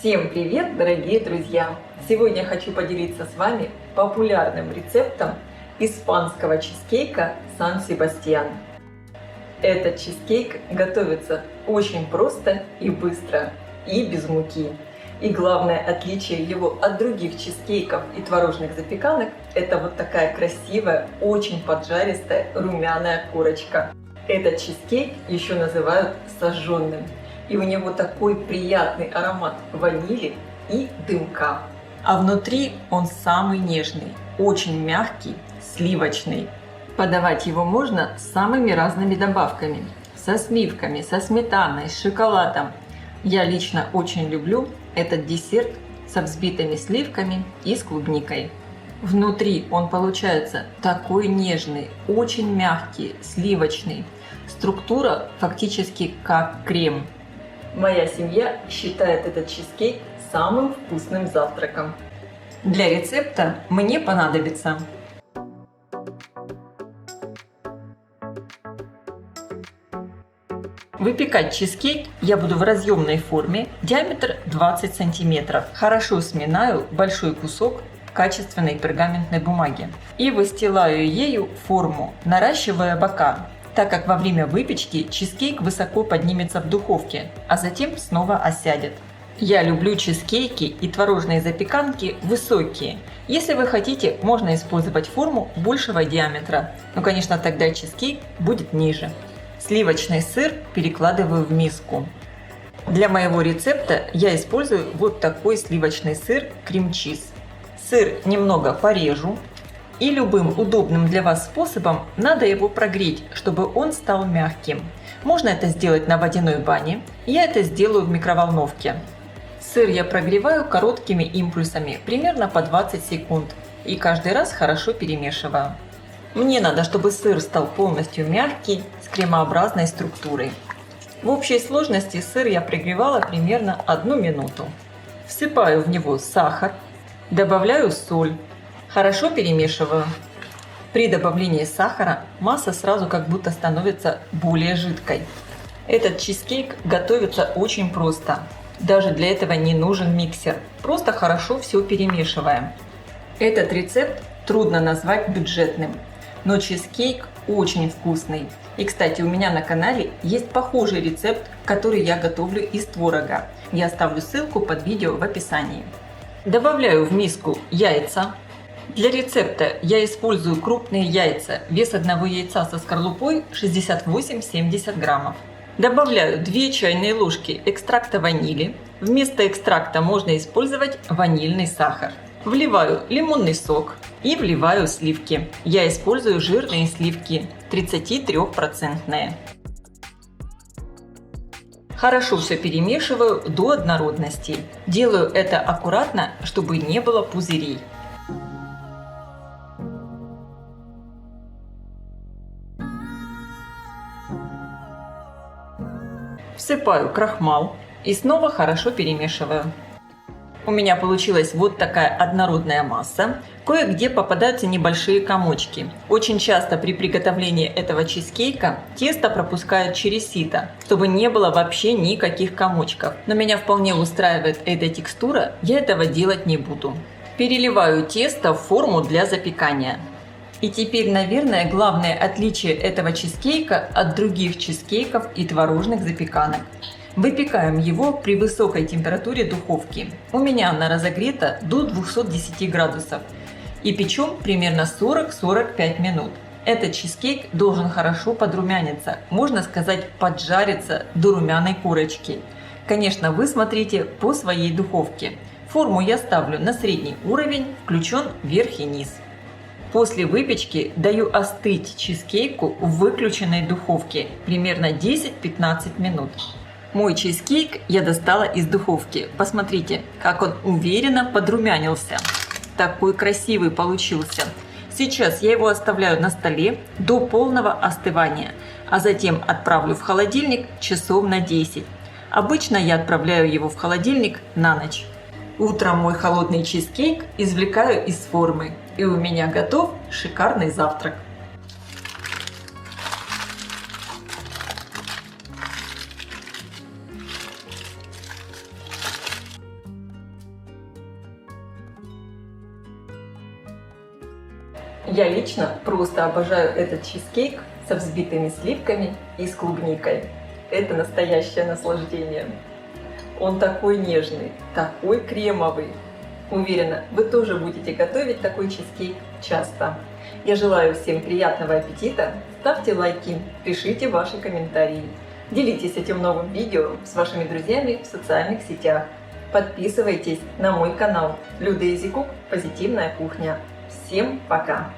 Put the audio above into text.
Всем привет, дорогие друзья! Сегодня хочу поделиться с вами популярным рецептом испанского чизкейка Сан-Себастьян. Этот чизкейк готовится очень просто и быстро, и без муки. И главное отличие его от других чизкейков и творожных запеканок – это вот такая красивая, очень поджаристая румяная корочка. Этот чизкейк еще называют сожженным. И у него такой приятный аромат ванили и дымка. А внутри он самый нежный, очень мягкий, сливочный. Подавать его можно с самыми разными добавками. Со сливками, со сметаной, с шоколадом. Я лично очень люблю этот десерт со взбитыми сливками и с клубникой. Внутри он получается такой нежный, очень мягкий, сливочный. Структура фактически как крем. Моя семья считает этот чизкейк самым вкусным завтраком. Для рецепта мне понадобится выпекать чизкейк я буду в разъемной форме, диаметр 20 см. Хорошо сминаю большой кусок качественной пергаментной бумаги и выстилаю ею форму, наращивая бока, так как во время выпечки чизкейк высоко поднимется в духовке, а затем снова осядет. Я люблю чизкейки и творожные запеканки высокие. Если вы хотите, можно использовать форму большего диаметра, но, конечно, тогда чизкейк будет ниже. Сливочный сыр перекладываю в миску. Для моего рецепта я использую вот такой сливочный сыр крем-чиз. Сыр немного порежу. И любым удобным для вас способом надо его прогреть, чтобы он стал мягким. Можно это сделать на водяной бане, я это сделаю в микроволновке. Сыр я прогреваю короткими импульсами, примерно по 20 секунд, и каждый раз хорошо перемешиваю. Мне надо, чтобы сыр стал полностью мягкий, с кремообразной структурой. В общей сложности сыр я прогревала примерно 1 минуту. Всыпаю в него сахар, добавляю соль. Хорошо перемешиваю. При добавлении сахара масса сразу как будто становится более жидкой. Этот чизкейк готовится очень просто. Даже для этого не нужен миксер. Просто хорошо все перемешиваем. Этот рецепт трудно назвать бюджетным, но чизкейк очень вкусный. И, кстати, у меня на канале есть похожий рецепт, который я готовлю из творога. Я оставлю ссылку под видео в описании. Добавляю в миску яйца. Для рецепта я использую крупные яйца, вес одного яйца со скорлупой 68-70 граммов. Добавляю 2 чайные ложки экстракта ванили. Вместо экстракта можно использовать ванильный сахар. Вливаю лимонный сок и вливаю сливки. Я использую жирные сливки, 33%. Хорошо все перемешиваю до однородности. Делаю это аккуратно, чтобы не было пузырей. Всыпаю крахмал и снова хорошо перемешиваю. У меня получилась вот такая однородная масса. Кое-где попадаются небольшие комочки. Очень часто при приготовлении этого чизкейка тесто пропускают через сито, чтобы не было вообще никаких комочков. Но меня вполне устраивает эта текстура, я этого делать не буду. Переливаю тесто в форму для запекания. И теперь, наверное, главное отличие этого чизкейка от других чизкейков и творожных запеканок. Выпекаем его при высокой температуре духовки. У меня она разогрета до 210 градусов. И печем примерно 40-45 минут. Этот чизкейк должен хорошо подрумяниться, можно сказать, поджариться до румяной корочки. Конечно, вы смотрите по своей духовке. Форму я ставлю на средний уровень, включен верх и низ. После выпечки даю остыть чизкейку в выключенной духовке примерно 10-15 минут. Мой чизкейк я достала из духовки. Посмотрите, как он уверенно подрумянился. Такой красивый получился. Сейчас я его оставляю на столе до полного остывания, а затем отправлю в холодильник часов на 10. Обычно я отправляю его в холодильник на ночь. Утром мой холодный чизкейк извлекаю из формы, и у меня готов шикарный завтрак. Я лично просто обожаю этот чизкейк со взбитыми сливками и с клубникой. Это настоящее наслаждение. Он такой нежный, такой кремовый. Уверена, вы тоже будете готовить такой чизкейк часто. Я желаю всем приятного аппетита, ставьте лайки, пишите ваши комментарии. Делитесь этим новым видео с вашими друзьями в социальных сетях. Подписывайтесь на мой канал Люда Изи Кук Позитивная кухня. Всем пока!